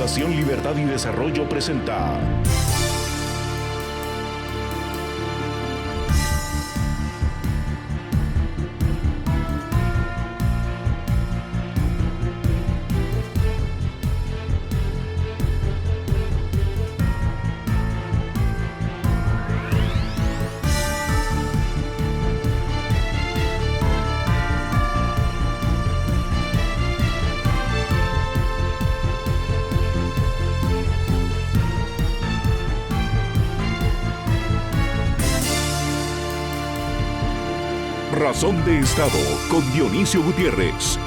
Fundación Libertad y Desarrollo presenta Razón de Estado con Dionisio Gutiérrez.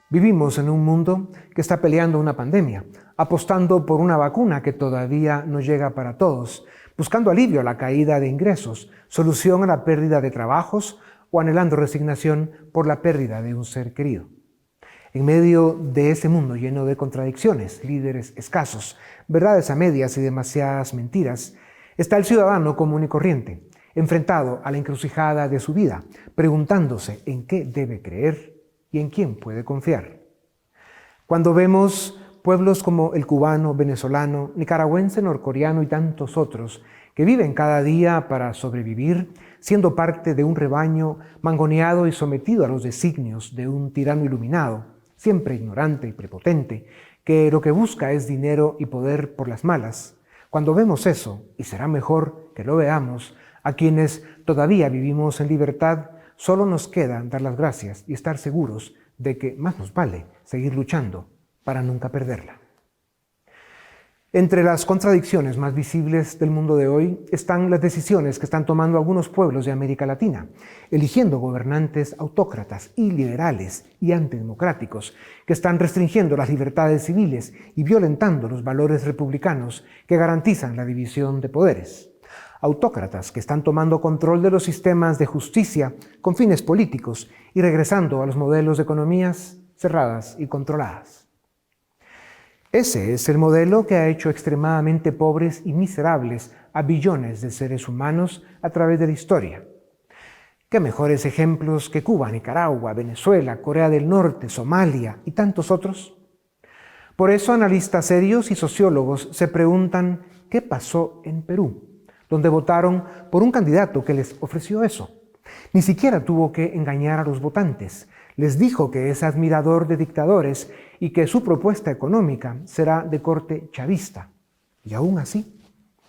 Vivimos en un mundo que está peleando una pandemia, apostando por una vacuna que todavía no llega para todos, buscando alivio a la caída de ingresos, solución a la pérdida de trabajos o anhelando resignación por la pérdida de un ser querido. En medio de ese mundo lleno de contradicciones, líderes escasos, verdades a medias y demasiadas mentiras, está el ciudadano común y corriente, enfrentado a la encrucijada de su vida, preguntándose en qué debe creer y en quién puede confiar. Cuando vemos pueblos como el cubano, venezolano, nicaragüense, norcoreano y tantos otros que viven cada día para sobrevivir, siendo parte de un rebaño mangoneado y sometido a los designios de un tirano iluminado, siempre ignorante y prepotente, que lo que busca es dinero y poder por las malas. Cuando vemos eso, y será mejor que lo veamos, a quienes todavía vivimos en libertad, solo nos queda dar las gracias y estar seguros de que más nos vale seguir luchando para nunca perderla. Entre las contradicciones más visibles del mundo de hoy están las decisiones que están tomando algunos pueblos de América Latina, eligiendo gobernantes autócratas, iliberales y antidemocráticos, que están restringiendo las libertades civiles y violentando los valores republicanos que garantizan la división de poderes. Autócratas que están tomando control de los sistemas de justicia con fines políticos y regresando a los modelos de economías cerradas y controladas. Ese es el modelo que ha hecho extremadamente pobres y miserables a billones de seres humanos a través de la historia. ¿Qué mejores ejemplos que Cuba, Nicaragua, Venezuela, Corea del Norte, Somalia y tantos otros? Por eso analistas serios y sociólogos se preguntan ¿qué pasó en Perú?, donde votaron por un candidato que les ofreció eso. Ni siquiera tuvo que engañar a los votantes. Les dijo que es admirador de dictadores y que su propuesta económica será de corte chavista. Y aún así,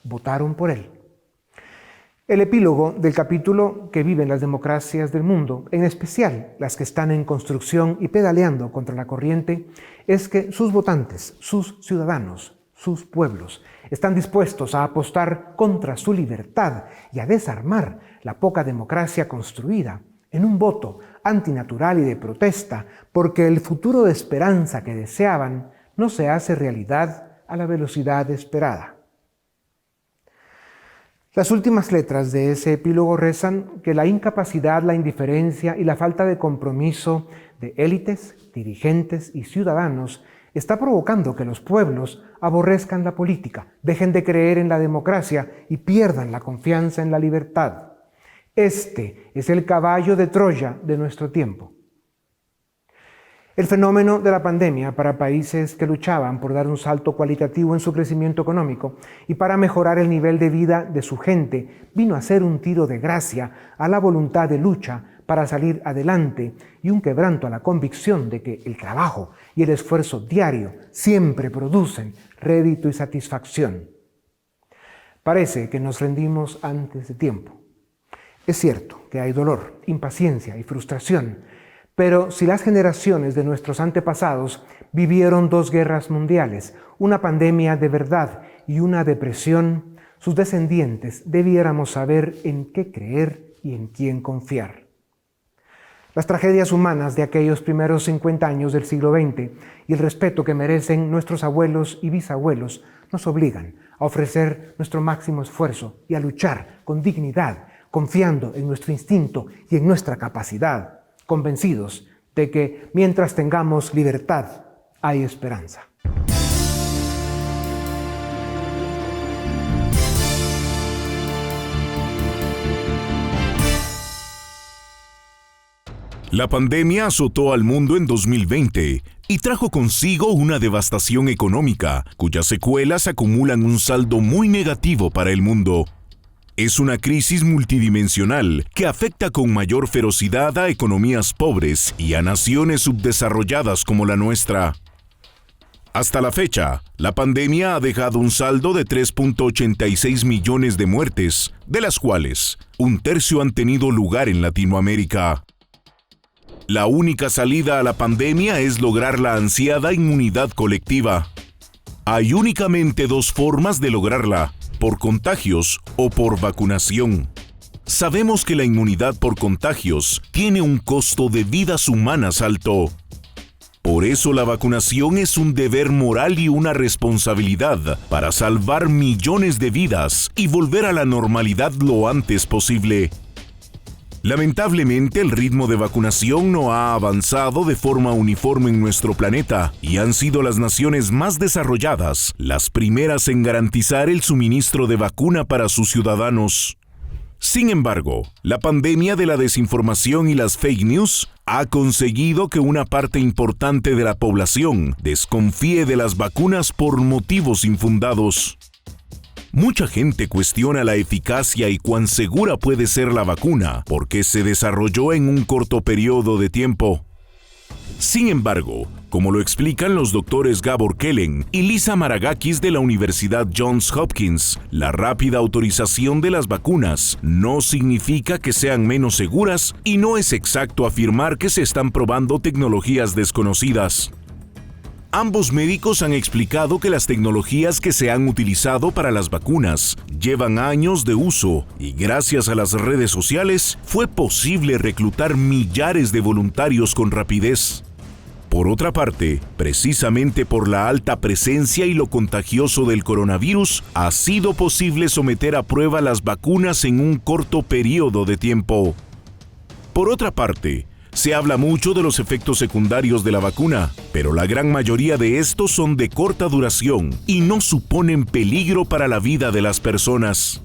votaron por él. El epílogo del capítulo que viven las democracias del mundo, en especial las que están en construcción y pedaleando contra la corriente, es que sus votantes, sus ciudadanos, sus pueblos, están dispuestos a apostar contra su libertad y a desarmar la poca democracia construida en un voto antinatural y de protesta, porque el futuro de esperanza que deseaban no se hace realidad a la velocidad esperada. Las últimas letras de ese epílogo rezan que la incapacidad, la indiferencia y la falta de compromiso de élites, dirigentes y ciudadanos está provocando que los pueblos aborrezcan la política, dejen de creer en la democracia y pierdan la confianza en la libertad. Este es el caballo de Troya de nuestro tiempo. El fenómeno de la pandemia para países que luchaban por dar un salto cualitativo en su crecimiento económico y para mejorar el nivel de vida de su gente vino a ser un tiro de gracia a la voluntad de lucha para salir adelante y un quebranto a la convicción de que el trabajo y el esfuerzo diario siempre producen rédito y satisfacción. Parece que nos rendimos antes de tiempo. Es cierto que hay dolor, impaciencia y frustración, pero si las generaciones de nuestros antepasados vivieron 2 guerras mundiales, una pandemia de verdad y una depresión, sus descendientes debiéramos saber en qué creer y en quién confiar. Las tragedias humanas de aquellos primeros 50 años del siglo XX y el respeto que merecen nuestros abuelos y bisabuelos nos obligan a ofrecer nuestro máximo esfuerzo y a luchar con dignidad, confiando en nuestro instinto y en nuestra capacidad, convencidos de que mientras tengamos libertad, hay esperanza. La pandemia azotó al mundo en 2020 y trajo consigo una devastación económica, cuyas secuelas acumulan un saldo muy negativo para el mundo. Es una crisis multidimensional que afecta con mayor ferocidad a economías pobres y a naciones subdesarrolladas como la nuestra. Hasta la fecha, la pandemia ha dejado un saldo de 3.86 millones de muertes, de las cuales un tercio han tenido lugar en Latinoamérica. La única salida a la pandemia es lograr la ansiada inmunidad colectiva. Hay únicamente dos formas de lograrla: por contagios o por vacunación. Sabemos que la inmunidad por contagios tiene un costo de vidas humanas alto. Por eso la vacunación es un deber moral y una responsabilidad para salvar millones de vidas y volver a la normalidad lo antes posible. Lamentablemente, el ritmo de vacunación no ha avanzado de forma uniforme en nuestro planeta y han sido las naciones más desarrolladas las primeras en garantizar el suministro de vacuna para sus ciudadanos. Sin embargo, la pandemia de la desinformación y las fake news ha conseguido que una parte importante de la población desconfíe de las vacunas por motivos infundados. Mucha gente cuestiona la eficacia y cuán segura puede ser la vacuna porque se desarrolló en un corto periodo de tiempo. Sin embargo, como lo explican los doctores Gabor Kellen y Lisa Maragakis de la Universidad Johns Hopkins, la rápida autorización de las vacunas no significa que sean menos seguras y no es exacto afirmar que se están probando tecnologías desconocidas. Ambos médicos han explicado que las tecnologías que se han utilizado para las vacunas llevan años de uso y gracias a las redes sociales fue posible reclutar millares de voluntarios con rapidez. Por otra parte, precisamente por la alta presencia y lo contagioso del coronavirus, ha sido posible someter a prueba las vacunas en un corto periodo de tiempo. Por otra parte, se habla mucho de los efectos secundarios de la vacuna, pero la gran mayoría de estos son de corta duración y no suponen peligro para la vida de las personas.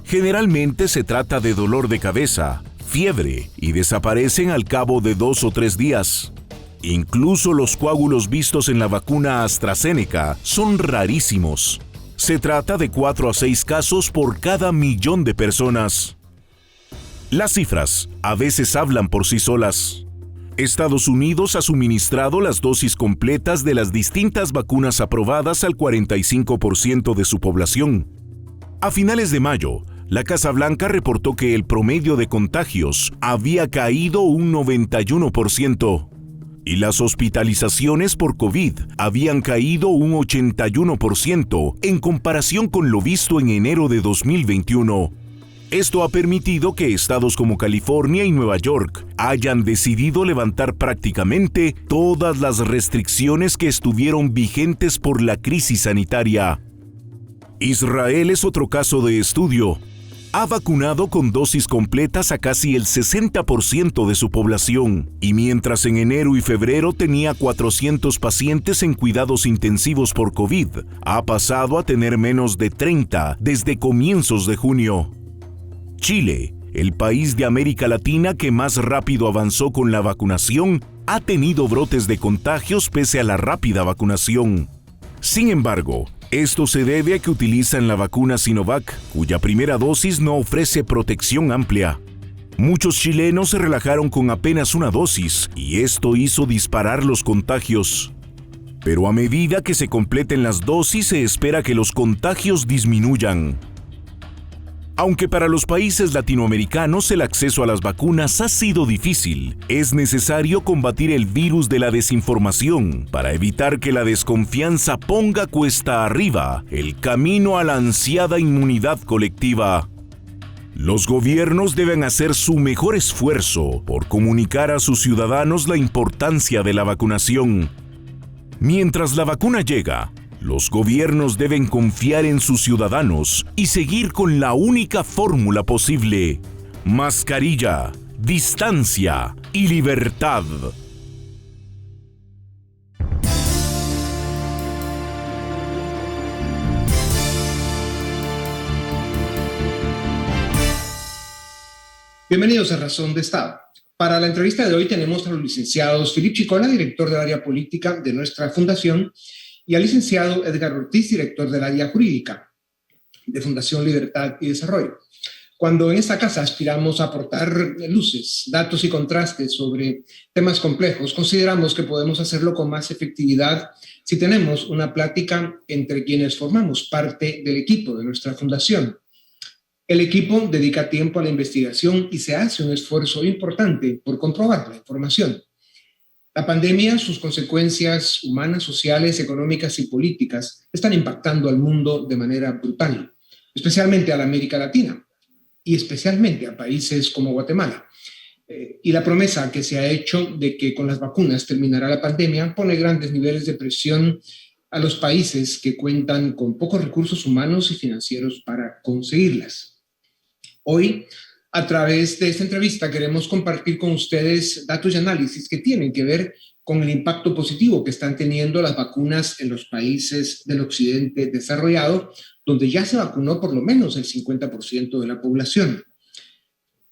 Generalmente se trata de dolor de cabeza, fiebre y desaparecen al cabo de 2 o 3 días. Incluso los coágulos vistos en la vacuna AstraZeneca son rarísimos. Se trata de 4 a 6 casos por cada 1.000.000 de personas. Las cifras a veces hablan por sí solas. Estados Unidos ha suministrado las dosis completas de las distintas vacunas aprobadas al 45% de su población. A finales de mayo, la Casa Blanca reportó que el promedio de contagios había caído un 91% y las hospitalizaciones por COVID habían caído un 81% en comparación con lo visto en enero de 2021. Esto ha permitido que estados como California y Nueva York hayan decidido levantar prácticamente todas las restricciones que estuvieron vigentes por la crisis sanitaria. Israel es otro caso de estudio. Ha vacunado con dosis completas a casi el 60% de su población, y mientras en enero y febrero tenía 400 pacientes en cuidados intensivos por COVID, ha pasado a tener menos de 30 desde comienzos de junio. Chile, el país de América Latina que más rápido avanzó con la vacunación, ha tenido brotes de contagios pese a la rápida vacunación. Sin embargo, esto se debe a que utilizan la vacuna Sinovac, cuya primera dosis no ofrece protección amplia. Muchos chilenos se relajaron con apenas una dosis y esto hizo disparar los contagios. Pero a medida que se completen las dosis se espera que los contagios disminuyan. Aunque para los países latinoamericanos el acceso a las vacunas ha sido difícil, es necesario combatir el virus de la desinformación para evitar que la desconfianza ponga cuesta arriba el camino a la ansiada inmunidad colectiva. Los gobiernos deben hacer su mejor esfuerzo por comunicar a sus ciudadanos la importancia de la vacunación. Mientras la vacuna llega, los gobiernos deben confiar en sus ciudadanos y seguir con la única fórmula posible: mascarilla, distancia y libertad. Bienvenidos a Razón de Estado. Para la entrevista de hoy tenemos a los licenciados Philippe Chicola, director del área política de nuestra fundación, y al licenciado Edgar Ortiz, director del área jurídica de Fundación Libertad y Desarrollo. Cuando en esta casa aspiramos a aportar luces, datos y contrastes sobre temas complejos, consideramos que podemos hacerlo con más efectividad si tenemos una plática entre quienes formamos parte del equipo de nuestra fundación. El equipo dedica tiempo a la investigación y se hace un esfuerzo importante por comprobar la información. La pandemia, sus consecuencias humanas, sociales, económicas y políticas están impactando al mundo de manera brutal, especialmente a la América Latina y especialmente a países como Guatemala. Y la promesa que se ha hecho de que con las vacunas terminará la pandemia pone grandes niveles de presión a los países que cuentan con pocos recursos humanos y financieros para conseguirlas. Hoy, a través de esta entrevista, queremos compartir con ustedes datos y análisis que tienen que ver con el impacto positivo que están teniendo las vacunas en los países del occidente desarrollado, donde ya se vacunó por lo menos el 50% de la población.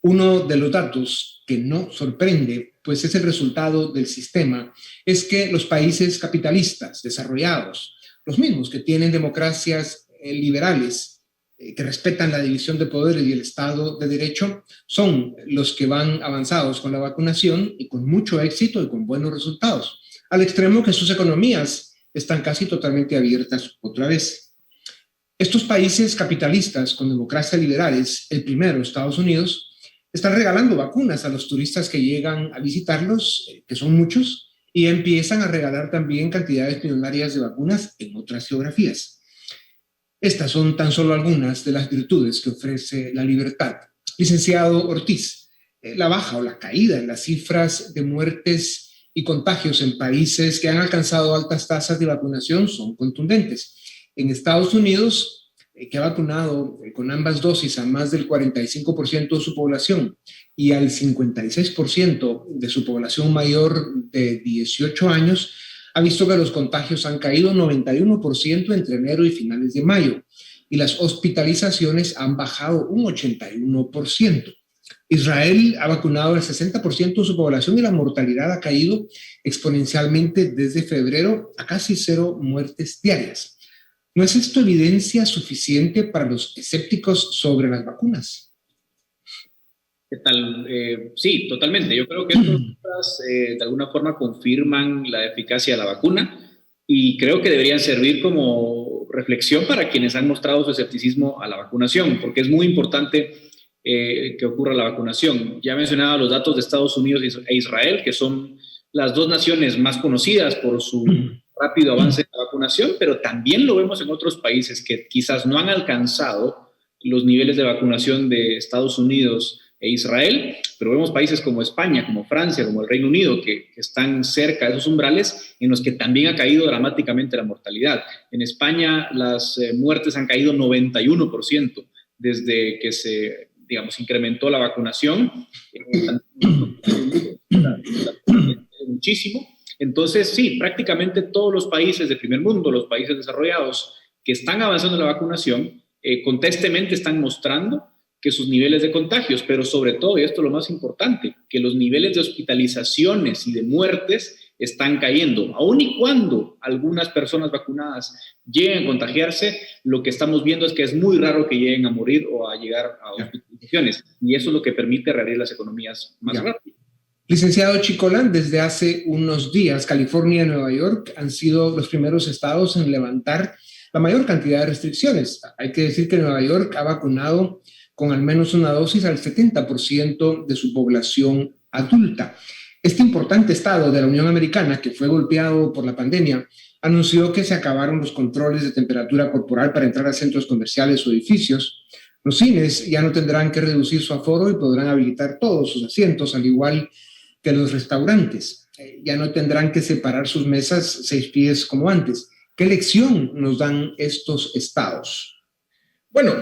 Uno de los datos que no sorprende, pues es el resultado del sistema, es que los países capitalistas desarrollados, los mismos que tienen democracias liberales, que respetan la división de poderes y el Estado de Derecho, son los que van avanzados con la vacunación y con mucho éxito y con buenos resultados, al extremo que sus economías están casi totalmente abiertas otra vez. Estos países capitalistas con democracias liberales, el primero, Estados Unidos, están regalando vacunas a los turistas que llegan a visitarlos, que son muchos, y empiezan a regalar también cantidades millonarias de vacunas en otras geografías. Estas son tan solo algunas de las virtudes que ofrece la libertad. Licenciado Ortiz, la baja o la caída en las cifras de muertes y contagios en países que han alcanzado altas tasas de vacunación son contundentes. En Estados Unidos, que ha vacunado con ambas dosis a más del 45% de su población y al 56% de su población mayor de 18 años, ha visto que los contagios han caído 91% entre enero y finales de mayo y las hospitalizaciones han bajado un 81%. Israel ha vacunado el 60% de su población y la mortalidad ha caído exponencialmente desde febrero a casi 0 muertes diarias. ¿No es esto evidencia suficiente para los escépticos sobre las vacunas? ¿Qué tal? Sí, totalmente. Yo creo que estas cifras de alguna forma confirman la eficacia de la vacuna y creo que deberían servir como reflexión para quienes han mostrado su escepticismo a la vacunación, porque es muy importante que ocurra la vacunación. Ya mencionaba los datos de Estados Unidos e Israel, que son las dos naciones más conocidas por su rápido avance en la vacunación, pero también lo vemos en otros países que quizás no han alcanzado los niveles de vacunación de Estados Unidos e Israel, pero vemos países como España, como Francia, como el Reino Unido, que están cerca de esos umbrales en los que también ha caído dramáticamente la mortalidad. En España las muertes han caído 91% desde que se, digamos, incrementó la vacunación. Muchísimo. Entonces, sí, prácticamente todos los países de primer mundo, los países desarrollados que están avanzando en la vacunación, contestentemente están mostrando que sus niveles de contagios, pero sobre todo, y esto es lo más importante, que los niveles de hospitalizaciones y de muertes están cayendo. Aun y cuando algunas personas vacunadas lleguen a contagiarse, lo que estamos viendo es que es muy raro que lleguen a morir o a llegar a hospitalizaciones, y eso es lo que permite reabrir las economías más rápido. Licenciado Chicola, desde hace unos días, California y Nueva York han sido los primeros estados en levantar la mayor cantidad de restricciones. Hay que decir que Nueva York ha vacunado con al menos una dosis al 70% de su población adulta. Este importante estado de la Unión Americana, que fue golpeado por la pandemia, anunció que se acabaron los controles de temperatura corporal para entrar a centros comerciales o edificios. Los cines ya no tendrán que reducir su aforo y podrán habilitar todos sus asientos, al igual que los restaurantes. Ya no tendrán que separar sus mesas 6 pies como antes. ¿Qué lección nos dan estos estados? Bueno,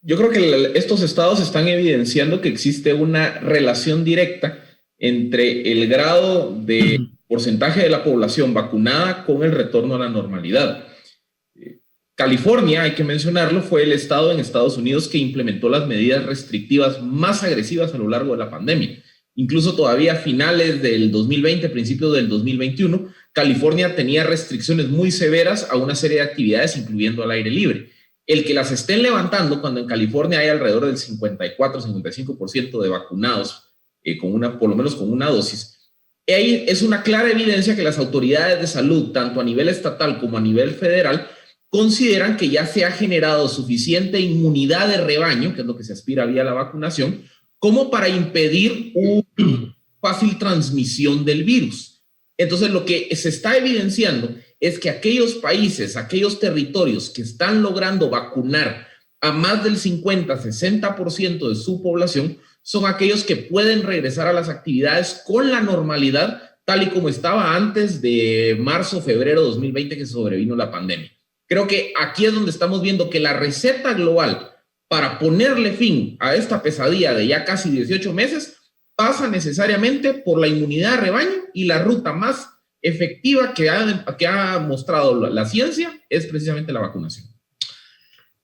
yo creo que estos estados están evidenciando que existe una relación directa entre el grado de porcentaje de la población vacunada con el retorno a la normalidad. California, hay que mencionarlo, fue el estado en Estados Unidos que implementó las medidas restrictivas más agresivas a lo largo de la pandemia. incluso todavía a finales del 2020, principios del 2021, California tenía restricciones muy severas a una serie de actividades, incluyendo al aire libre. El que las estén levantando cuando en California hay alrededor del 54-55% de vacunados, por lo menos con una dosis, ahí es una clara evidencia que las autoridades de salud, tanto a nivel estatal como a nivel federal, consideran que ya se ha generado suficiente inmunidad de rebaño, que es lo que se aspira vía la vacunación, como para impedir una fácil transmisión del virus. Entonces, lo que se está evidenciando es que aquellos países, aquellos territorios que están logrando vacunar a más del 50-60% de su población, son aquellos que pueden regresar a las actividades con la normalidad, tal y como estaba antes de marzo, febrero de 2020 que sobrevino la pandemia. Creo que aquí es donde estamos viendo que la receta global para ponerle fin a esta pesadilla de ya casi 18 meses pasa necesariamente por la inmunidad de rebaño, y la ruta más efectiva que ha mostrado la ciencia es precisamente la vacunación.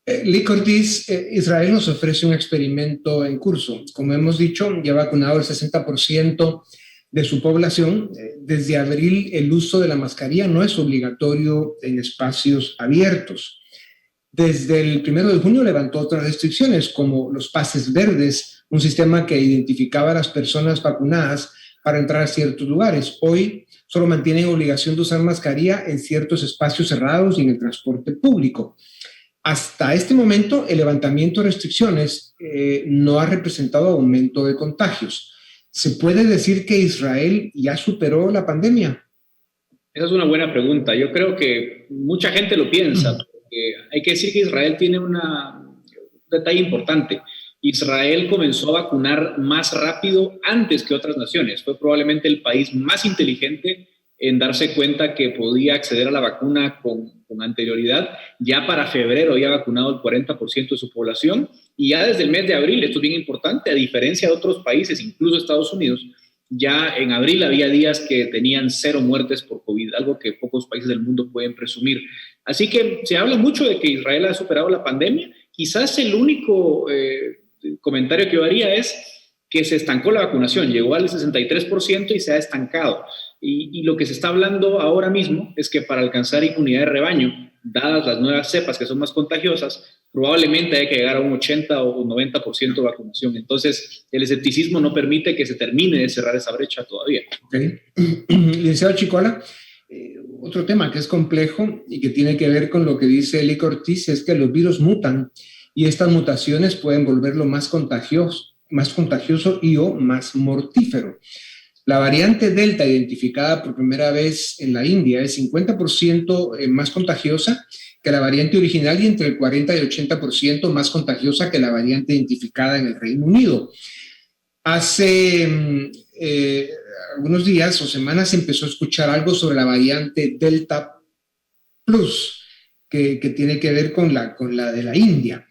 Lee Cortés, Israel nos ofrece un experimento en curso. Como hemos dicho, ya ha vacunado el 60% de su población. Desde abril, el uso de la mascarilla no es obligatorio en espacios abiertos. Desde el 1 de junio levantó otras restricciones, como los pases verdes, un sistema que identificaba a las personas vacunadas para entrar a ciertos lugares. Hoy solo mantienen obligación de usar mascarilla en ciertos espacios cerrados y en el transporte público. Hasta este momento, el levantamiento de restricciones no ha representado aumento de contagios. ¿Se puede decir que Israel ya superó la pandemia? Esa es una buena pregunta. Yo creo que mucha gente lo piensa. Porque hay que decir que Israel tiene un detalle importante. Israel comenzó a vacunar más rápido antes que otras naciones. Fue probablemente el país más inteligente en darse cuenta que podía acceder a la vacuna con anterioridad. Ya para febrero había vacunado el 40% de su población, y ya desde el mes de abril, esto es bien importante, a diferencia de otros países, incluso Estados Unidos, ya en abril había días que tenían 0 muertes por COVID, algo que pocos países del mundo pueden presumir. Así que se habla mucho de que Israel ha superado la pandemia. Quizás el único comentario que yo haría es que se estancó la vacunación, llegó al 63% y se ha estancado. Y lo que se está hablando ahora mismo es que para alcanzar inmunidad de rebaño, dadas las nuevas cepas que son más contagiosas, probablemente hay que llegar a un 80 o 90% de vacunación. Entonces, el escepticismo no permite que se termine de cerrar esa brecha todavía. Okay. Licenciado Chicola, otro tema que es complejo y que tiene que ver con lo que dice Lee Cortés es que los virus mutan, y estas mutaciones pueden volverlo más contagioso y o más mortífero. La variante Delta, identificada por primera vez en la India, es 50% más contagiosa que la variante original y entre el 40 y 80% más contagiosa que la variante identificada en el Reino Unido. Hace algunos días o semanas se empezó a escuchar algo sobre la variante Delta Plus, que tiene que ver con la de la India.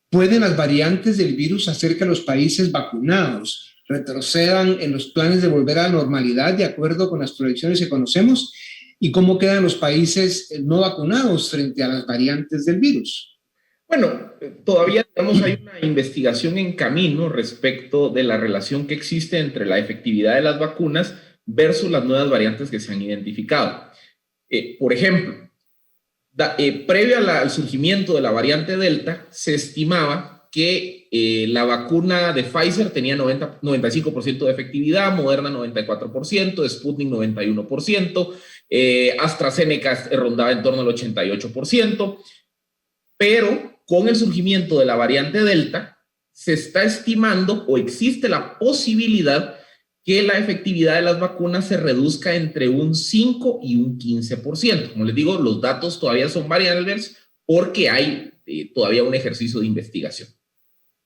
¿Pueden las variantes del virus hacer que los países vacunados retrocedan en los planes de volver a la normalidad de acuerdo con las proyecciones que conocemos? ¿Y cómo quedan los países no vacunados frente a las variantes del virus? Bueno, todavía hay una investigación en camino respecto de la relación que existe entre la efectividad de las vacunas versus las nuevas variantes que se han identificado. Por ejemplo, previo al surgimiento de la variante Delta, se estimaba que la vacuna de Pfizer tenía 95% de efectividad, Moderna 94%, Sputnik 91%, AstraZeneca rondaba en torno al 88%, pero con el surgimiento de la variante Delta se está estimando o existe la posibilidad que la efectividad de las vacunas se reduzca entre un 5 y un 15%. Como les digo, los datos todavía son variables porque hay todavía un ejercicio de investigación.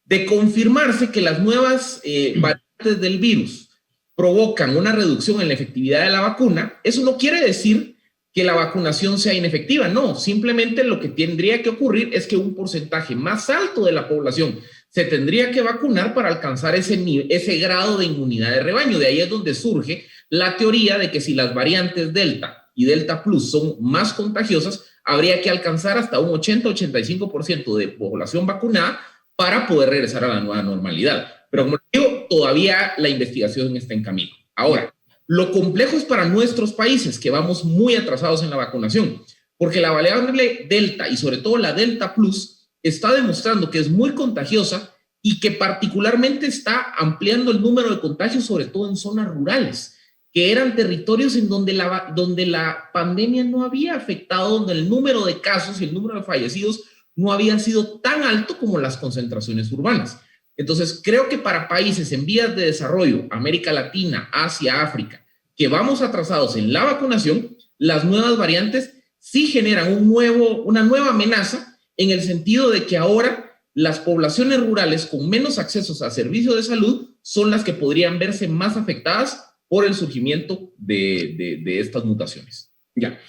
De confirmarse que las nuevas variantes del virus provocan una reducción en la efectividad de la vacuna, eso no quiere decir que la vacunación sea inefectiva, no, simplemente lo que tendría que ocurrir es que un porcentaje más alto de la población se tendría que vacunar para alcanzar ese grado de inmunidad de rebaño. De ahí es donde surge la teoría de que si las variantes Delta y Delta Plus son más contagiosas, habría que alcanzar hasta un 80-85% de población vacunada para poder regresar a la nueva normalidad. Pero como digo, pero todavía la investigación está en camino. Ahora, lo complejo es para nuestros países, que vamos muy atrasados en la vacunación, porque la variable Delta y sobre todo la Delta Plus está demostrando que es muy contagiosa y que particularmente está ampliando el número de contagios, sobre todo en zonas rurales, que eran territorios en donde la pandemia no había afectado, donde el número de casos y el número de fallecidos no había sido tan alto como las concentraciones urbanas. Entonces, creo que para países en vías de desarrollo, América Latina, Asia, África, que vamos atrasados en la vacunación, las nuevas variantes sí generan una nueva amenaza, en el sentido de que ahora las poblaciones rurales con menos accesos a servicios de salud son las que podrían verse más afectadas por el surgimiento de estas mutaciones. Ya.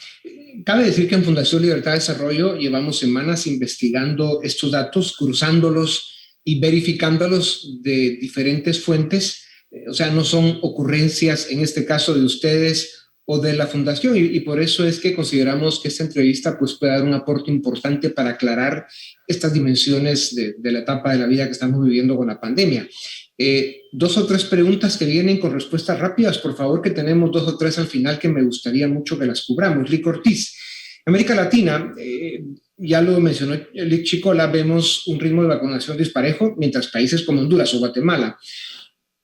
Cabe decir que en Fundación Libertad de Desarrollo llevamos semanas investigando estos datos, cruzándolos y verificándolos de diferentes fuentes. O sea, no son ocurrencias, en este caso, de ustedes o de la Fundación, y por eso es que consideramos que esta entrevista pues, puede dar un aporte importante para aclarar estas dimensiones de la etapa de la vida que estamos viviendo con la pandemia. 2 o 3 preguntas que vienen con respuestas rápidas, por favor, que tenemos 2 o 3 al final que me gustaría mucho que las cubramos. Lic Ortiz, América Latina, ya lo mencionó Lic Chicola, vemos un ritmo de vacunación disparejo, mientras países como Honduras o Guatemala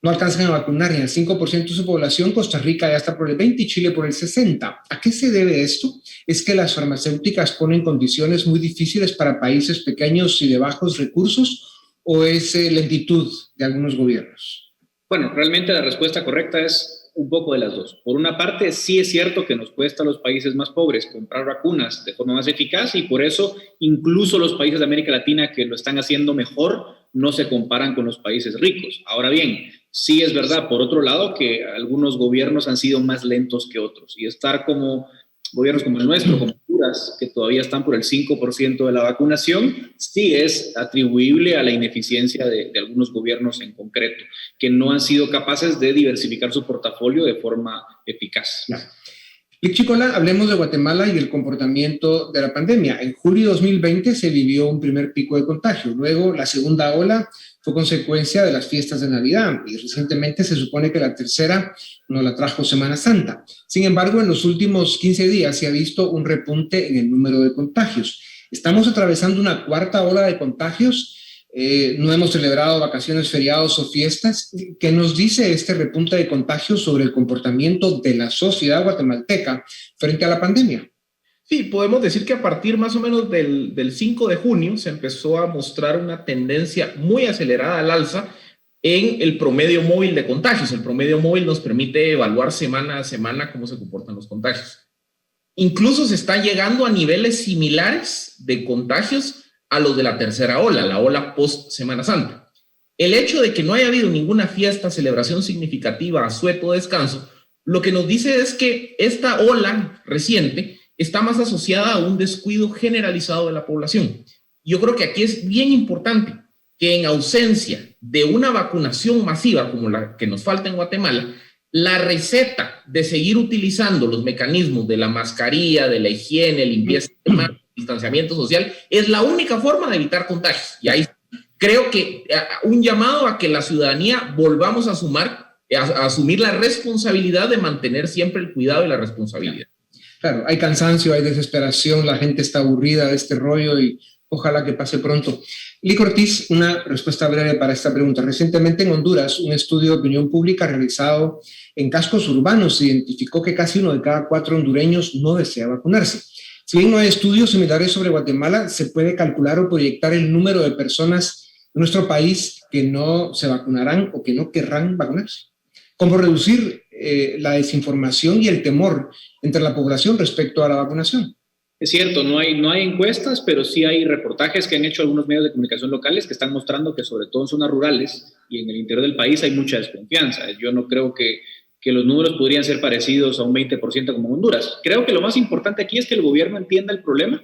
no alcanzan a vacunar ni al 5% de su población. Costa Rica ya está por el 20% y Chile por el 60%. ¿A qué se debe esto? ¿Es que las farmacéuticas ponen condiciones muy difíciles para países pequeños y de bajos recursos, o es lentitud de algunos gobiernos? Bueno, realmente la respuesta correcta es un poco de las dos. Por una parte, sí es cierto que nos cuesta a los países más pobres comprar vacunas de forma más eficaz, y por eso incluso los países de América Latina que lo están haciendo mejor no se comparan con los países ricos. Ahora bien, sí es verdad, por otro lado, que algunos gobiernos han sido más lentos que otros, y estar como gobiernos como el nuestro, como Honduras, que todavía están por el 5% de la vacunación, sí es atribuible a la ineficiencia de algunos gobiernos en concreto, que no han sido capaces de diversificar su portafolio de forma eficaz. Claro. Lic Chicola, hablemos de Guatemala y el comportamiento de la pandemia. En julio de 2020 se vivió un primer pico de contagio. Luego, la segunda ola fue consecuencia de las fiestas de Navidad, y recientemente se supone que la tercera nos la trajo Semana Santa. Sin embargo, en los últimos 15 días se ha visto un repunte en el número de contagios. Estamos atravesando una 4ª ola de contagios. No hemos celebrado vacaciones, feriados o fiestas. ¿Qué nos dice este repunte de contagios sobre el comportamiento de la sociedad guatemalteca frente a la pandemia? Sí, podemos decir que a partir más o menos del 5 de junio se empezó a mostrar una tendencia muy acelerada al alza en el promedio móvil de contagios. El promedio móvil nos permite evaluar semana a semana cómo se comportan los contagios. Incluso se está llegando a niveles similares de contagios a los de la tercera ola, la ola post-Semana Santa. El hecho de que no haya habido ninguna fiesta, celebración significativa, asueto o descanso, lo que nos dice es que esta ola reciente está más asociada a un descuido generalizado de la población. Yo creo que aquí es bien importante que, en ausencia de una vacunación masiva como la que nos falta en Guatemala, la receta de seguir utilizando los mecanismos de la mascarilla, de la higiene, limpieza de manos, distanciamiento social, es la única forma de evitar contagios. Y ahí creo que un llamado a que la ciudadanía volvamos a asumir la responsabilidad de mantener siempre el cuidado y la responsabilidad. Claro, hay cansancio, hay desesperación, la gente está aburrida de este rollo y ojalá que pase pronto. Lic Ortiz, una respuesta breve para esta pregunta. Recientemente en Honduras, un estudio de opinión pública realizado en cascos urbanos identificó que casi 1 de cada 4 hondureños no desea vacunarse. Si bien no hay estudios similares sobre Guatemala, se puede calcular o proyectar el número de personas en nuestro país que no se vacunarán o que no querrán vacunarse. ¿Cómo reducir la desinformación y el temor entre la población respecto a la vacunación? Es cierto, no hay encuestas, pero sí hay reportajes que han hecho algunos medios de comunicación locales que están mostrando que, sobre todo en zonas rurales y en el interior del país, hay mucha desconfianza. Yo no creo que los números podrían ser parecidos a un 20% como en Honduras. Creo que lo más importante aquí es que el gobierno entienda el problema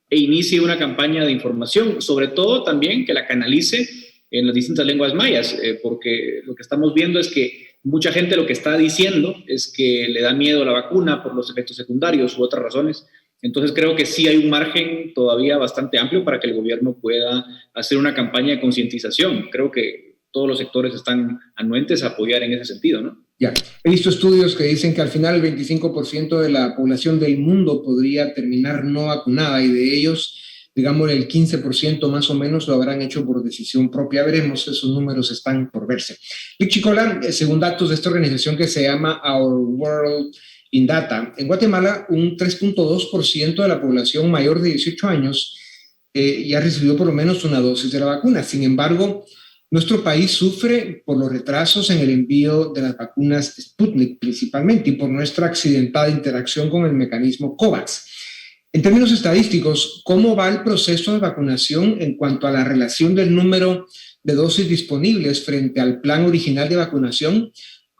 e inicie una campaña de información, sobre todo también que la canalice en las distintas lenguas mayas, porque lo que estamos viendo es que mucha gente lo que está diciendo es que le da miedo a la vacuna por los efectos secundarios u otras razones. Entonces creo que sí hay un margen todavía bastante amplio para que el gobierno pueda hacer una campaña de concientización. Creo que todos los sectores están anuentes a apoyar en ese sentido, ¿no? Ya, he visto estudios que dicen que al final el 25% de la población del mundo podría terminar no vacunada y de ellos, digamos, el 15% más o menos lo habrán hecho por decisión propia. Veremos, esos números están por verse. Lic Chicola, según datos de esta organización que se llama Our World in Data, en Guatemala un 3.2% de la población mayor de 18 años ya recibió por lo menos una dosis de la vacuna. Sin embargo, nuestro país sufre por los retrasos en el envío de las vacunas Sputnik principalmente y por nuestra accidentada interacción con el mecanismo COVAX. En términos estadísticos, ¿cómo va el proceso de vacunación en cuanto a la relación del número de dosis disponibles frente al plan original de vacunación?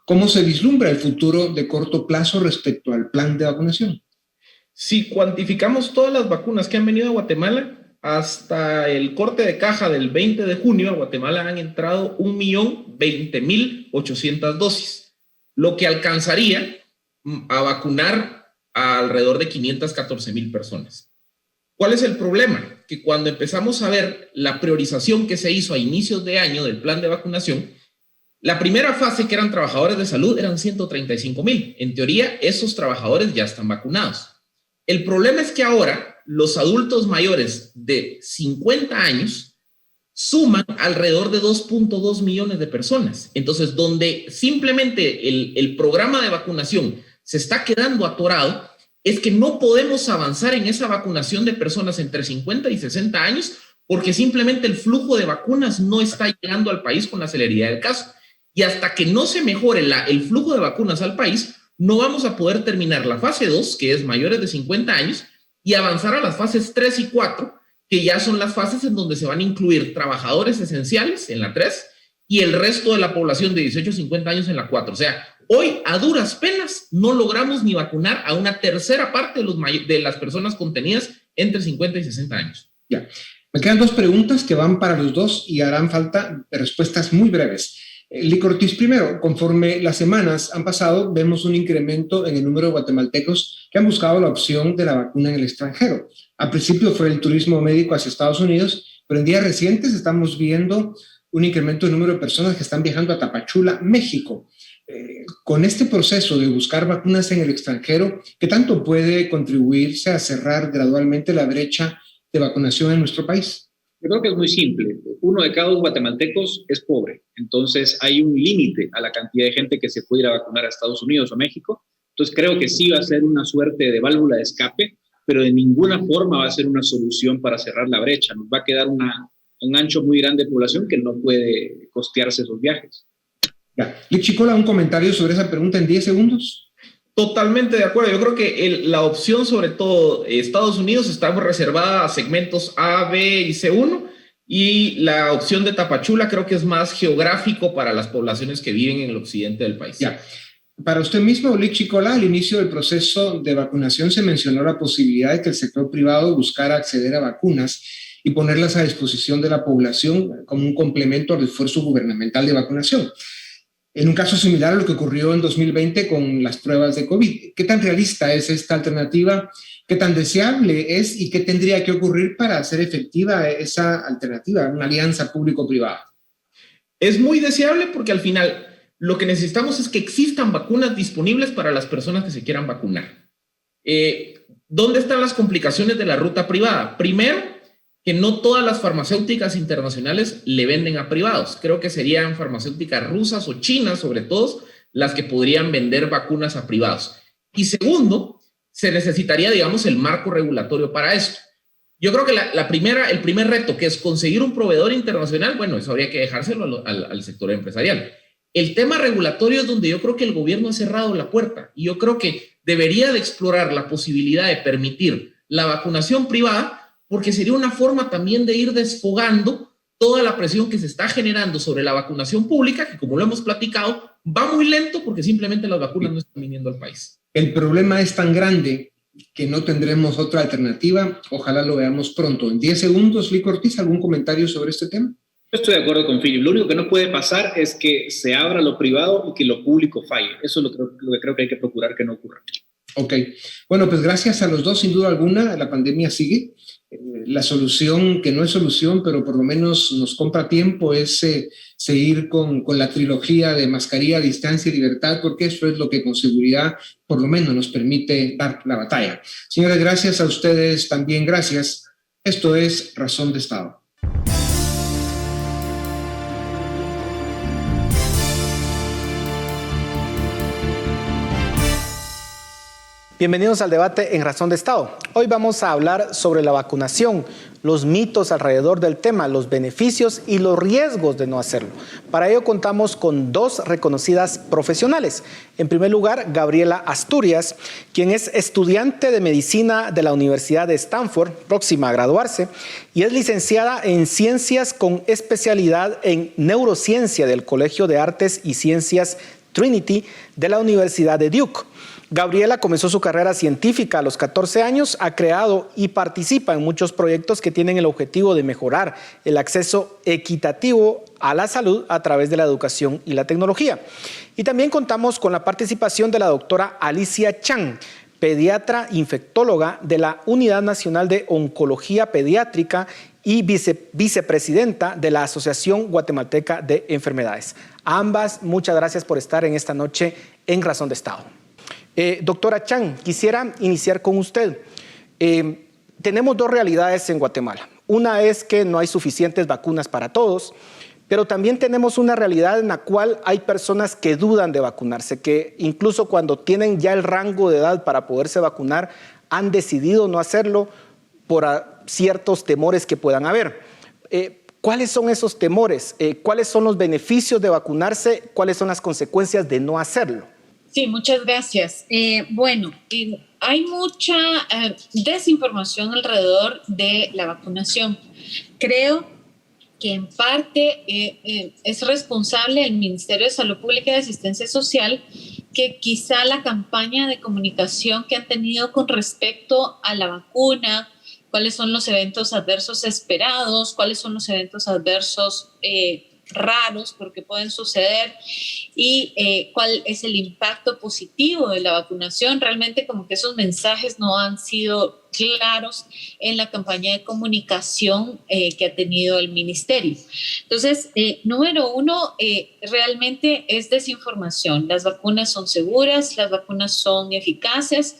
¿Cómo se vislumbra el futuro de corto plazo respecto al plan de vacunación? Si cuantificamos todas las vacunas que han venido a Guatemala, hasta el corte de caja del 20 de junio, a Guatemala han entrado 1.020.800 dosis, lo que alcanzaría a vacunar a alrededor de 514,000 personas. ¿Cuál es el problema? Que cuando empezamos a ver la priorización que se hizo a inicios de año del plan de vacunación, la primera fase, que eran trabajadores de salud, eran 135,000. En teoría, esos trabajadores ya están vacunados. El problema es que ahora los adultos mayores de 50 años suman alrededor de 2.2 millones de personas. Entonces, donde simplemente el programa de vacunación se está quedando atorado, es que no podemos avanzar en esa vacunación de personas entre 50 y 60 años porque simplemente el flujo de vacunas no está llegando al país con la celeridad del caso. Y hasta que no se mejore el flujo de vacunas al país, no vamos a poder terminar la fase 2, que es mayores de 50 años, y avanzar a las fases 3 y 4, que ya son las fases en donde se van a incluir trabajadores esenciales en la 3 y el resto de la población de 18 a 50 años en la 4. O sea, hoy a duras penas no logramos ni vacunar a una tercera parte de las personas contenidas entre 50 y 60 años. Ya, me quedan dos preguntas que van para los dos y harán falta respuestas muy breves. Lic Ortiz, primero, conforme las semanas han pasado, vemos un incremento en el número de guatemaltecos que han buscado la opción de la vacuna en el extranjero. Al principio fue el turismo médico hacia Estados Unidos, pero en días recientes estamos viendo un incremento del número de personas que están viajando a Tapachula, México. Con este proceso de buscar vacunas en el extranjero, ¿qué tanto puede contribuirse a cerrar gradualmente la brecha de vacunación en nuestro país? Yo creo que es muy simple. 1 de cada 2 guatemaltecos es pobre. Entonces hay un límite a la cantidad de gente que se puede ir a vacunar a Estados Unidos o México. Entonces creo que sí va a ser una suerte de válvula de escape, pero de ninguna forma va a ser una solución para cerrar la brecha. Nos va a quedar un ancho muy grande de población que no puede costearse esos viajes. Lic Chicola, un comentario sobre esa pregunta en 10 segundos. Totalmente de acuerdo. Yo creo que la opción, sobre todo Estados Unidos, está reservada a segmentos A, B y C1, y la opción de Tapachula creo que es más geográfico para las poblaciones que viven en el occidente del país. Ya. Para usted mismo, Lic Chicola, al inicio del proceso de vacunación se mencionó la posibilidad de que el sector privado buscara acceder a vacunas y ponerlas a disposición de la población como un complemento al esfuerzo gubernamental de vacunación. En un caso similar a lo que ocurrió en 2020 con las pruebas de COVID. ¿Qué tan realista es esta alternativa? ¿Qué tan deseable es? ¿Y qué tendría que ocurrir para hacer efectiva esa alternativa, una alianza público-privada? Es muy deseable porque al final lo que necesitamos es que existan vacunas disponibles para las personas que se quieran vacunar. ¿Dónde están las complicaciones de la ruta privada? Primero, que no todas las farmacéuticas internacionales le venden a privados. Creo que serían farmacéuticas rusas o chinas, sobre todo, las que podrían vender vacunas a privados. Y segundo, se necesitaría, digamos, el marco regulatorio para esto. Yo creo que el primer reto, que es conseguir un proveedor internacional, bueno, eso habría que dejárselo al sector empresarial. El tema regulatorio es donde yo creo que el gobierno ha cerrado la puerta, y yo creo que debería de explorar la posibilidad de permitir la vacunación privada, porque sería una forma también de ir desfogando toda la presión que se está generando sobre la vacunación pública, que como lo hemos platicado, va muy lento porque simplemente las vacunas no están viniendo al país. El problema es tan grande que no tendremos otra alternativa. Ojalá lo veamos pronto. En 10 segundos, Lic Ortiz, ¿algún comentario sobre este tema? Yo estoy de acuerdo con Philip. Lo único que no puede pasar es que se abra lo privado y que lo público falle. Eso es lo que creo que hay que procurar que no ocurra. Ok. Bueno, pues gracias a los dos, sin duda alguna, la pandemia sigue. La solución, que no es solución, pero por lo menos nos compra tiempo, es seguir con la trilogía de mascarilla, distancia y libertad, porque eso es lo que con seguridad por lo menos nos permite dar la batalla. Señores, gracias a ustedes también, gracias. Esto es Razón de Estado. Bienvenidos al debate en Razón de Estado. Hoy vamos a hablar sobre la vacunación, los mitos alrededor del tema, los beneficios y los riesgos de no hacerlo. Para ello contamos con dos reconocidas profesionales. En primer lugar, Gabriela Asturias, quien es estudiante de medicina de la Universidad de Stanford, próxima a graduarse, y es licenciada en Ciencias con especialidad en Neurociencia del Colegio de Artes y Ciencias Trinity de la Universidad de Duke. Gabriela comenzó su carrera científica a los 14 años, ha creado y participa en muchos proyectos que tienen el objetivo de mejorar el acceso equitativo a la salud a través de la educación y la tecnología. Y también contamos con la participación de la doctora Alicia Chan, pediatra infectóloga de la Unidad Nacional de Oncología Pediátrica y vicepresidenta de la Asociación Guatemalteca de Enfermedades. A ambas, muchas gracias por estar en esta noche en Razón de Estado. Doctora Chan, quisiera iniciar con usted. Tenemos dos realidades en Guatemala. Una es que no hay suficientes vacunas para todos, pero también tenemos una realidad en la cual hay personas que dudan de vacunarse, que incluso cuando tienen ya el rango de edad para poderse vacunar, han decidido no hacerlo por ciertos temores que puedan haber. ¿Cuáles son esos temores? ¿Cuáles son los beneficios de vacunarse? ¿Cuáles son las consecuencias de no hacerlo? Sí, muchas gracias. Hay mucha desinformación alrededor de la vacunación. Creo que en parte es responsable el Ministerio de Salud Pública y de Asistencia Social, que quizá la campaña de comunicación que han tenido con respecto a la vacuna, cuáles son los eventos adversos esperados, cuáles son los eventos adversos raros porque pueden suceder y cuál es el impacto positivo de la vacunación. Realmente como que esos mensajes no han sido claros en la campaña de comunicación que ha tenido el ministerio. Entonces, número uno, realmente es desinformación. Las vacunas son seguras, las vacunas son eficaces,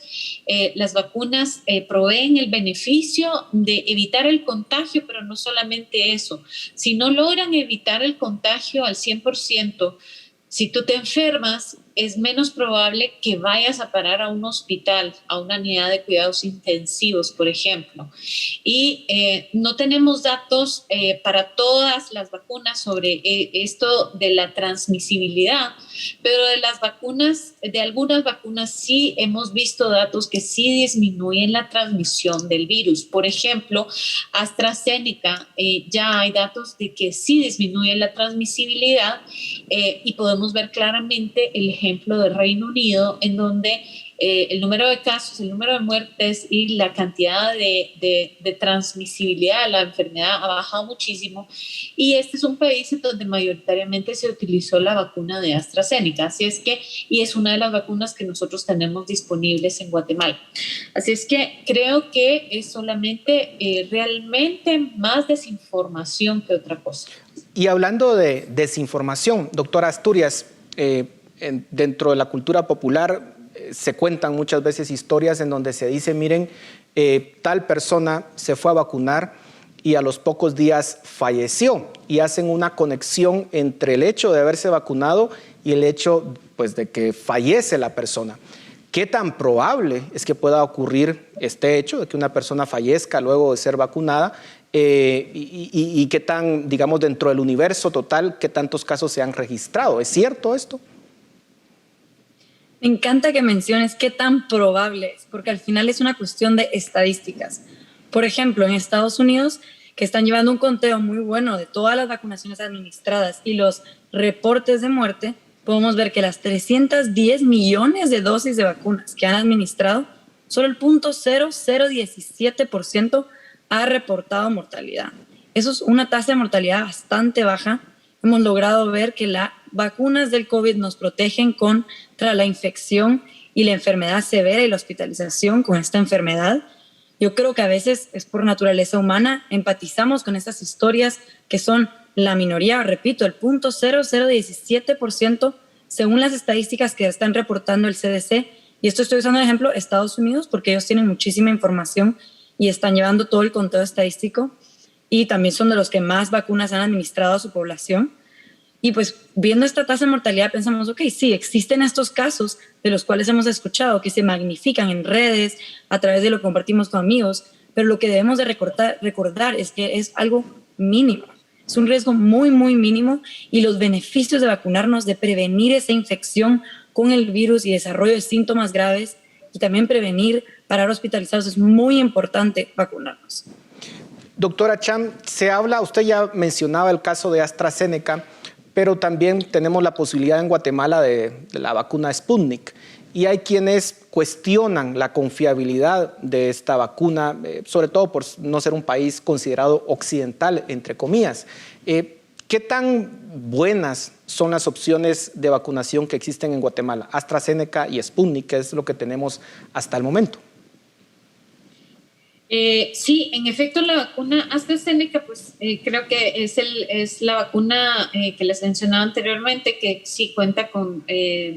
las vacunas proveen el beneficio de evitar el contagio, pero no solamente eso. Si no logran evitar el contagio al 100%, si tú te enfermas, es menos probable que vayas a parar a un hospital, a una unidad de cuidados intensivos, por ejemplo. Y no tenemos datos para todas las vacunas sobre esto de la transmisibilidad, pero de las vacunas, de algunas vacunas sí hemos visto datos que sí disminuyen la transmisión del virus. Por ejemplo, AstraZeneca, ya hay datos de que sí disminuye la transmisibilidad y podemos ver claramente el ejemplo del Reino Unido, en donde el número de casos, el número de muertes y la cantidad de transmisibilidad de la enfermedad ha bajado muchísimo, y este es un país en donde mayoritariamente se utilizó la vacuna de AstraZeneca, así es que, y es una de las vacunas que nosotros tenemos disponibles en Guatemala. Así es que creo que es solamente realmente más desinformación que otra cosa. Y hablando de desinformación, doctora Asturias, dentro de la cultura popular se cuentan muchas veces historias en donde se dice, miren, tal persona se fue a vacunar y a los pocos días falleció, y hacen una conexión entre el hecho de haberse vacunado y el hecho, pues, de que fallece la persona. ¿Qué tan probable es que pueda ocurrir este hecho de que una persona fallezca luego de ser vacunada? Y qué tan, digamos, dentro del universo total, qué tantos casos se han registrado. ¿Es cierto esto? Me encanta que menciones qué tan probable es, porque al final es una cuestión de estadísticas. Por ejemplo, en Estados Unidos, que están llevando un conteo muy bueno de todas las vacunaciones administradas y los reportes de muerte, podemos ver que las 310 millones de dosis de vacunas que han administrado, solo el 0.0017% ha reportado mortalidad. Eso es una tasa de mortalidad bastante baja. Hemos logrado ver que las vacunas del COVID nos protegen contra la infección y la enfermedad severa y la hospitalización con esta enfermedad. Yo creo que a veces es por naturaleza humana, empatizamos con estas historias que son la minoría, repito, el 0.0017% según las estadísticas que están reportando el CDC. Y esto estoy usando el ejemplo de Estados Unidos porque ellos tienen muchísima información y están llevando todo el conteo estadístico y también son de los que más vacunas han administrado a su población. Y pues viendo esta tasa de mortalidad pensamos, ok, sí, existen estos casos de los cuales hemos escuchado que se magnifican en redes, a través de lo que compartimos con amigos, pero lo que debemos de recordar es que es algo mínimo. Es un riesgo muy, muy mínimo y los beneficios de vacunarnos, de prevenir esa infección con el virus y desarrollo de síntomas graves y también prevenir parar hospitalizados, es muy importante vacunarnos. Doctora Cham, usted ya mencionaba el caso de AstraZeneca, pero también tenemos la posibilidad en Guatemala de la vacuna Sputnik. Y hay quienes cuestionan la confiabilidad de esta vacuna, sobre todo por no ser un país considerado occidental, entre comillas. ¿Qué tan buenas son las opciones de vacunación que existen en Guatemala? AstraZeneca y Sputnik, que es lo que tenemos hasta el momento. Sí, en efecto, la vacuna AstraZeneca, pues creo que es la vacuna que les mencionaba anteriormente, que sí cuenta con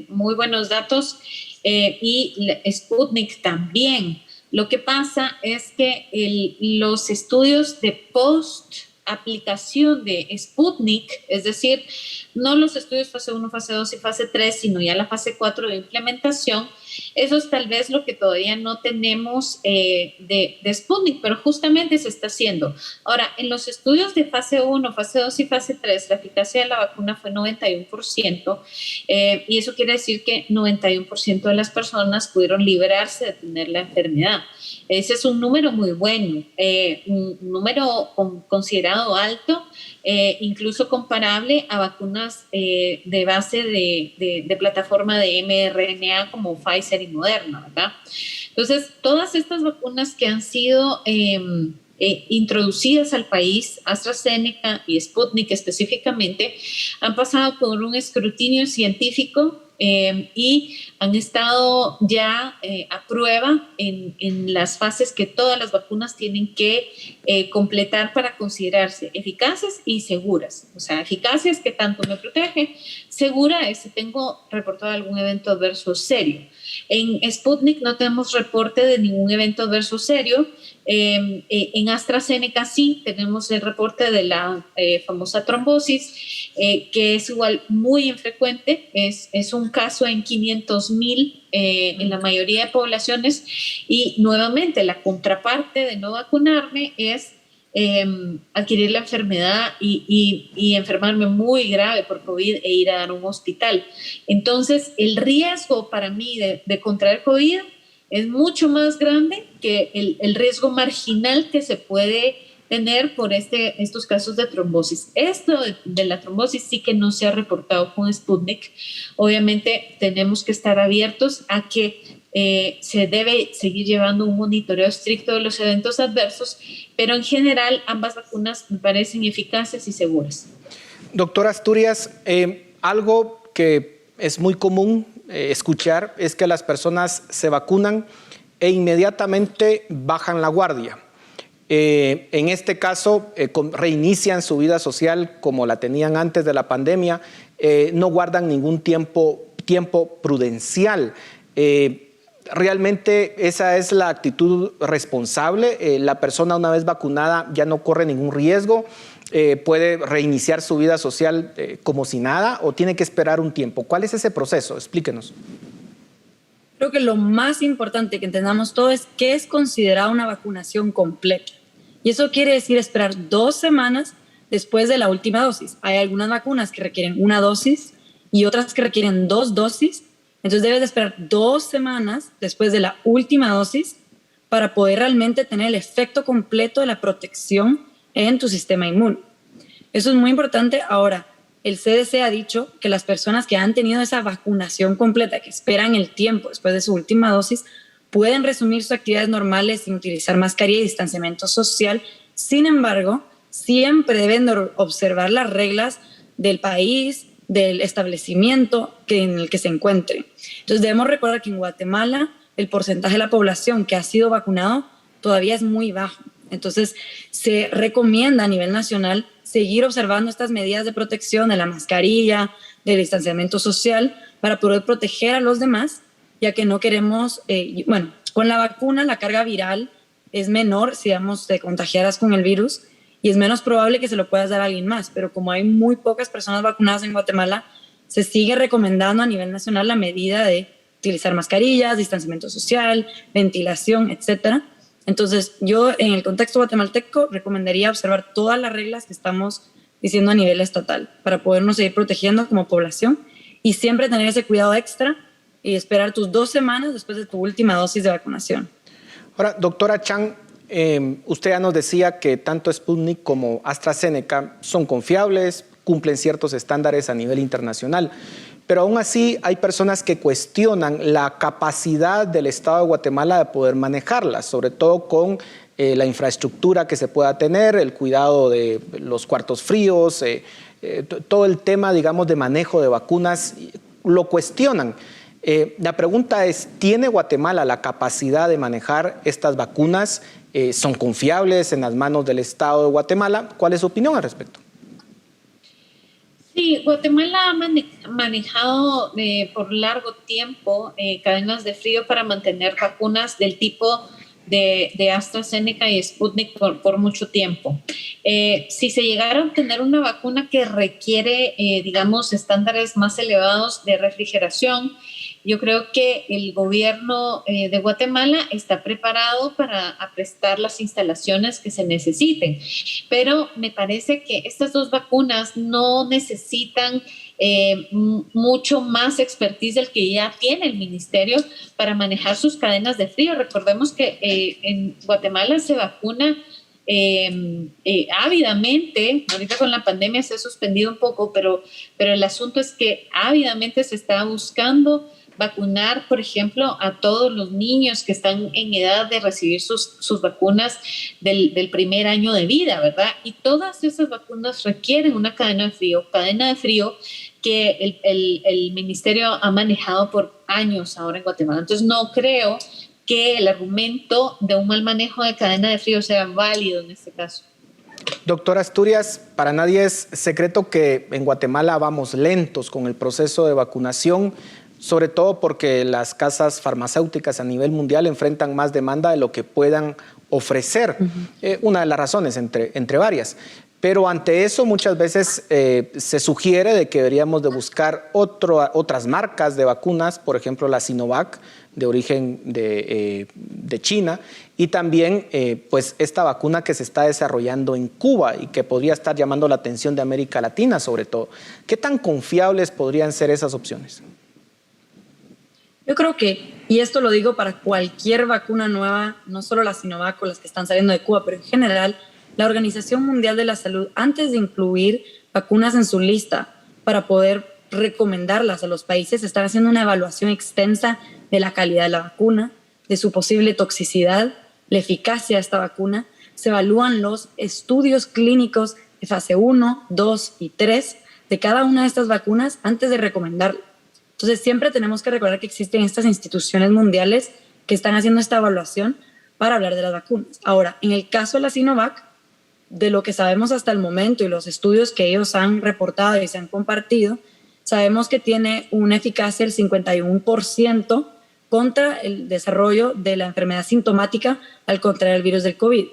muy buenos datos, y Sputnik también. Lo que pasa es que los estudios de post-aplicación de Sputnik, es decir, no los estudios fase 1, fase 2 y fase 3, sino ya la fase 4 de implementación, eso es tal vez lo que todavía no tenemos de Sputnik, pero justamente se está haciendo. Ahora, en los estudios de fase 1, fase 2 y fase 3, la eficacia de la vacuna fue 91%, y eso quiere decir que 91% de las personas pudieron librarse de tener la enfermedad. Ese es un número muy bueno, un número considerado alto, incluso comparable a vacunas de base de plataforma de mRNA como Pfizer y Moderna, ¿verdad? Entonces, todas estas vacunas que han sido introducidas al país, AstraZeneca y Sputnik específicamente, han pasado por un escrutinio científico y han estado ya a prueba en las fases que todas las vacunas tienen que completar para considerarse eficaces y seguras. O sea, eficaces, que tanto me protege; segura es si tengo reportado algún evento adverso serio. En Sputnik no tenemos reporte de ningún evento adverso serio. En AstraZeneca sí tenemos el reporte de la famosa trombosis, que es igual muy infrecuente, es un caso en 500,000 en la mayoría de poblaciones, y nuevamente la contraparte de no vacunarme es adquirir la enfermedad y enfermarme muy grave por COVID e ir a dar un hospital. Entonces el riesgo para mí de contraer COVID es mucho más grande que el riesgo marginal que se puede tener por estos casos de trombosis. Esto de la trombosis sí que no se ha reportado con Sputnik. Obviamente tenemos que estar abiertos a que se debe seguir llevando un monitoreo estricto de los eventos adversos, pero en general ambas vacunas me parecen eficaces y seguras. Doctora Asturias, algo que es muy común escuchar es que las personas se vacunan e inmediatamente bajan la guardia. En este caso, reinician su vida social como la tenían antes de la pandemia, no guardan ningún tiempo prudencial. ¿Realmente esa es la actitud responsable? ¿La persona una vez vacunada ya no corre ningún riesgo? ¿Puede reiniciar su vida social como si nada o tiene que esperar un tiempo? ¿Cuál es ese proceso? Explíquenos. Creo que lo más importante que entendamos todo es qué es considerada una vacunación completa. Y eso quiere decir esperar 2 semanas después de la última dosis. Hay algunas vacunas que requieren 1 dosis y otras que requieren 2 dosis. Entonces debes de esperar 2 semanas después de la última dosis para poder realmente tener el efecto completo de la protección en tu sistema inmune. Eso es muy importante. Ahora, el CDC ha dicho que las personas que han tenido esa vacunación completa, que esperan el tiempo después de su última dosis, pueden resumir sus actividades normales sin utilizar mascarilla y distanciamiento social. Sin embargo, siempre deben observar las reglas del país, del establecimiento en el que se encuentre. Entonces debemos recordar que en Guatemala el porcentaje de la población que ha sido vacunado todavía es muy bajo. Entonces se recomienda a nivel nacional seguir observando estas medidas de protección de la mascarilla, del distanciamiento social, para poder proteger a los demás, ya que no queremos, con la vacuna la carga viral es menor si te contagiaras con el virus y es menos probable que se lo puedas dar a alguien más, pero como hay muy pocas personas vacunadas en Guatemala, se sigue recomendando a nivel nacional la medida de utilizar mascarillas, distanciamiento social, ventilación, etcétera. Entonces, yo en el contexto guatemalteco recomendaría observar todas las reglas que estamos diciendo a nivel estatal para podernos seguir protegiendo como población y siempre tener ese cuidado extra y esperar tus 2 semanas después de tu última dosis de vacunación. Ahora, doctora Chan, usted ya nos decía que tanto Sputnik como AstraZeneca son confiables, cumplen ciertos estándares a nivel internacional, pero aún así hay personas que cuestionan la capacidad del Estado de Guatemala de poder manejarlas, sobre todo con la infraestructura que se pueda tener, el cuidado de los cuartos fríos, todo el tema, digamos, de manejo de vacunas, lo cuestionan. La pregunta es, ¿tiene Guatemala la capacidad de manejar estas vacunas? ¿Son confiables en las manos del Estado de Guatemala? ¿Cuál es su opinión al respecto? Sí, Guatemala ha manejado por largo tiempo cadenas de frío para mantener vacunas del tipo de AstraZeneca y Sputnik por mucho tiempo. Si se llegara a obtener una vacuna que requiere, digamos, estándares más elevados de refrigeración, yo creo que el gobierno de Guatemala está preparado para prestar las instalaciones que se necesiten, pero me parece que estas 2 vacunas no necesitan mucho más expertise del que ya tiene el ministerio para manejar sus cadenas de frío. Recordemos que en Guatemala se vacuna ávidamente. Ahorita con la pandemia se ha suspendido un poco, pero el asunto es que ávidamente se está buscando vacunar, por ejemplo, a todos los niños que están en edad de recibir sus vacunas del primer año de vida, ¿verdad? Y todas esas vacunas requieren una cadena de frío que el ministerio ha manejado por años ahora en Guatemala. Entonces, no creo que el argumento de un mal manejo de cadena de frío sea válido en este caso. Doctora Asturias, para nadie es secreto que en Guatemala vamos lentos con el proceso de vacunación, sobre todo porque las casas farmacéuticas a nivel mundial enfrentan más demanda de lo que puedan ofrecer. Una de las razones entre varias. Pero ante eso muchas veces se sugiere de que deberíamos de buscar otras marcas de vacunas, por ejemplo la Sinovac, de origen de China, y también pues esta vacuna que se está desarrollando en Cuba y que podría estar llamando la atención de América Latina sobre todo. ¿Qué tan confiables podrían ser esas opciones? Yo creo que, y esto lo digo para cualquier vacuna nueva, no solo la Sinovac o las que están saliendo de Cuba, pero en general, la Organización Mundial de la Salud, antes de incluir vacunas en su lista para poder recomendarlas a los países, están haciendo una evaluación extensa de la calidad de la vacuna, de su posible toxicidad, la eficacia de esta vacuna. Se evalúan los estudios clínicos de fase 1, 2 y 3 de cada una de estas vacunas antes de recomendarla. Entonces, siempre tenemos que recordar que existen estas instituciones mundiales que están haciendo esta evaluación para hablar de las vacunas. Ahora, en el caso de la Sinovac, de lo que sabemos hasta el momento y los estudios que ellos han reportado y se han compartido, sabemos que tiene una eficacia del 51% contra el desarrollo de la enfermedad sintomática al contraer el virus del COVID.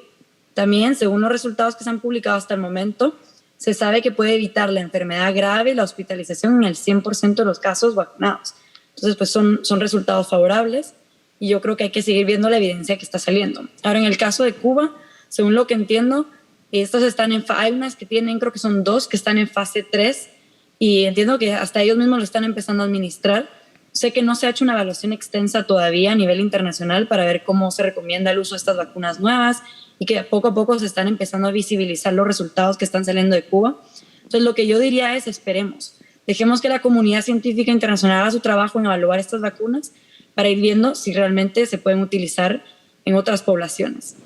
También, según los resultados que se han publicado hasta el momento, se sabe que puede evitar la enfermedad grave y la hospitalización en el 100% de los casos vacunados. Entonces, pues son resultados favorables y yo creo que hay que seguir viendo la evidencia que está saliendo. Ahora, en el caso de Cuba, según lo que entiendo, estas están hay unas que tienen, creo que son 2 que están en fase 3 y entiendo que hasta ellos mismos lo están empezando a administrar. Sé que no se ha hecho una evaluación extensa todavía a nivel internacional para ver cómo se recomienda el uso de estas vacunas nuevas y que poco a poco se están empezando a visibilizar los resultados que están saliendo de Cuba. Entonces, lo que yo diría es esperemos. Dejemos que la comunidad científica internacional haga su trabajo en evaluar estas vacunas para ir viendo si realmente se pueden utilizar en otras poblaciones.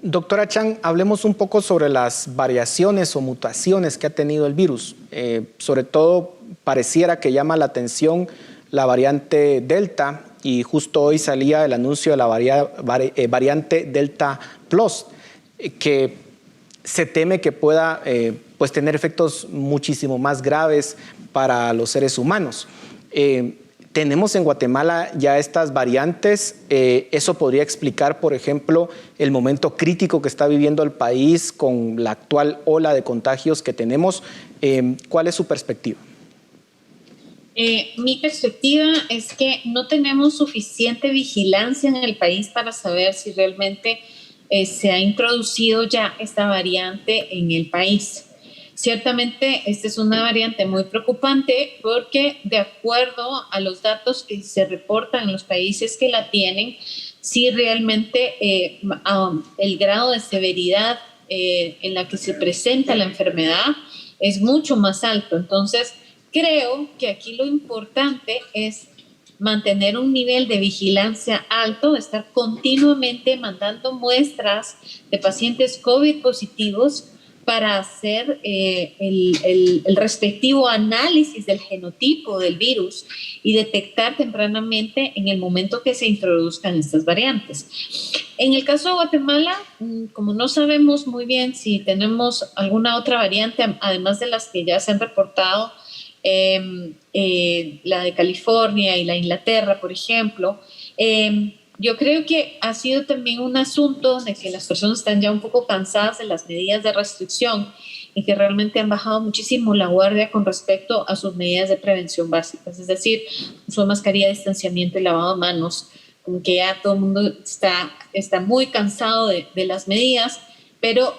Doctora Chan, hablemos un poco sobre las variaciones o mutaciones que ha tenido el virus. Sobre todo, pareciera que llama la atención la variante Delta, y justo hoy salía el anuncio de la variante Delta Plus, que se teme que pueda pues tener efectos muchísimo más graves para los seres humanos. Tenemos en Guatemala ya estas variantes. Eso podría explicar, por ejemplo, el momento crítico que está viviendo el país con la actual ola de contagios que tenemos. ¿Cuál es su perspectiva? Mi perspectiva es que no tenemos suficiente vigilancia en el país para saber si realmente se ha introducido ya esta variante en el país. Ciertamente, esta es una variante muy preocupante porque, de acuerdo a los datos que se reportan en los países que la tienen, sí realmente el grado de severidad en la que se presenta la enfermedad es mucho más alto. Entonces, creo que aquí lo importante es mantener un nivel de vigilancia alto, estar continuamente mandando muestras de pacientes COVID positivos para hacer el respectivo análisis del genotipo del virus y detectar tempranamente en el momento que se introduzcan estas variantes. En el caso de Guatemala, como no sabemos muy bien si tenemos alguna otra variante, además de las que ya se han reportado, la de California y la Inglaterra, por ejemplo, yo creo que ha sido también un asunto de que las personas están ya un poco cansadas de las medidas de restricción y que realmente han bajado muchísimo la guardia con respecto a sus medidas de prevención básicas, es decir, uso de mascarilla, distanciamiento y lavado de manos, como que ya todo el mundo está muy cansado de las medidas, pero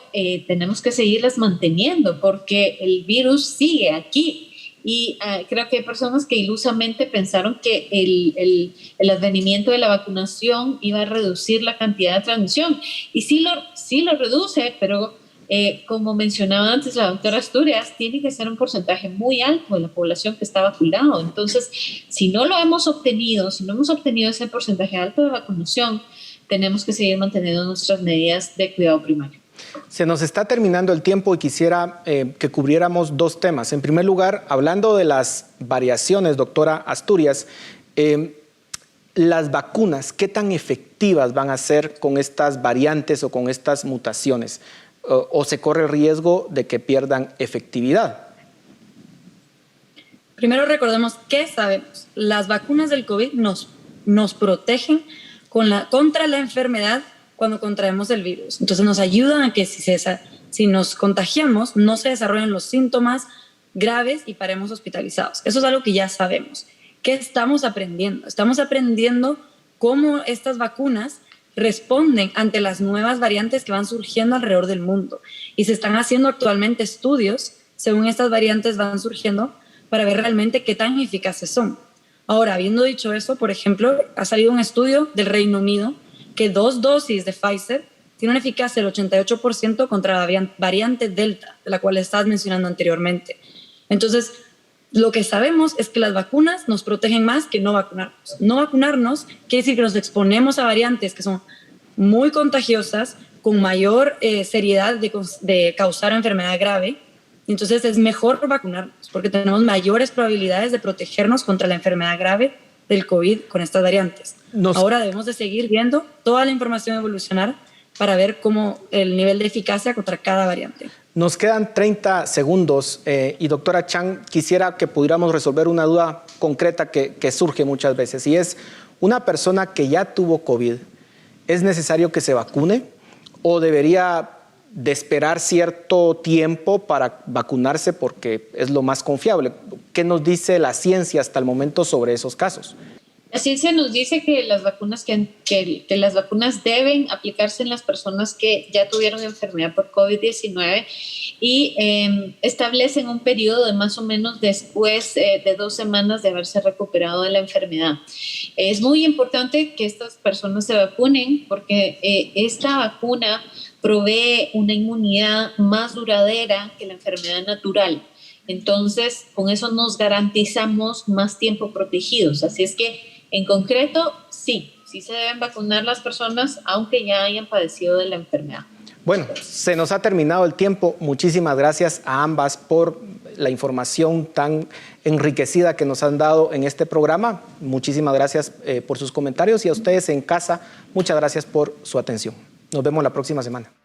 tenemos que seguirlas manteniendo porque el virus sigue aquí. Y creo que hay personas que ilusamente pensaron que el advenimiento de la vacunación iba a reducir la cantidad de transmisión. Y sí lo reduce, pero como mencionaba antes la doctora Asturias, tiene que ser un porcentaje muy alto de la población que está vacunado. Entonces, si no hemos obtenido ese porcentaje alto de vacunación, tenemos que seguir manteniendo nuestras medidas de cuidado primario. Se nos está terminando el tiempo y quisiera que cubriéramos dos temas. En primer lugar, hablando de las variaciones, doctora Asturias, las vacunas, ¿qué tan efectivas van a ser con estas variantes o con estas mutaciones? ¿O se corre el riesgo de que pierdan efectividad? Primero recordemos que sabemos, las vacunas del COVID nos protegen contra la enfermedad cuando contraemos el virus. Entonces nos ayudan a que si nos contagiamos no se desarrollen los síntomas graves y paremos hospitalizados. Eso es algo que ya sabemos. ¿Qué estamos aprendiendo? Estamos aprendiendo cómo estas vacunas responden ante las nuevas variantes que van surgiendo alrededor del mundo. Y se están haciendo actualmente estudios según estas variantes van surgiendo para ver realmente qué tan eficaces son. Ahora, habiendo dicho eso, por ejemplo, ha salido un estudio del Reino Unido que 2 dosis de Pfizer tienen una eficacia del 88% contra la variante Delta, de la cual estabas mencionando anteriormente. Entonces, lo que sabemos es que las vacunas nos protegen más que no vacunarnos. No vacunarnos quiere decir que nos exponemos a variantes que son muy contagiosas, con mayor seriedad de causar enfermedad grave. Entonces, es mejor vacunarnos porque tenemos mayores probabilidades de protegernos contra la enfermedad grave del COVID con estas variantes. Ahora debemos de seguir viendo toda la información evolucionar para ver cómo el nivel de eficacia contra cada variante. Nos quedan 30 segundos y doctora Chan, quisiera que pudiéramos resolver una duda concreta que surge muchas veces y es, una persona que ya tuvo COVID, ¿es necesario que se vacune o debería de esperar cierto tiempo para vacunarse porque es lo más confiable? ¿Qué nos dice la ciencia hasta el momento sobre esos casos? La ciencia nos dice que las vacunas que las vacunas deben aplicarse en las personas que ya tuvieron enfermedad por COVID-19 y establecen un periodo de más o menos después de 2 semanas de haberse recuperado de la enfermedad. Es muy importante que estas personas se vacunen porque esta vacuna provee una inmunidad más duradera que la enfermedad natural. Entonces, con eso nos garantizamos más tiempo protegidos. Así es que, en concreto, sí se deben vacunar las personas, aunque ya hayan padecido de la enfermedad. Bueno, se nos ha terminado el tiempo. Muchísimas gracias a ambas por la información tan enriquecida que nos han dado en este programa. Muchísimas gracias por sus comentarios y a ustedes en casa, muchas gracias por su atención. Nos vemos la próxima semana.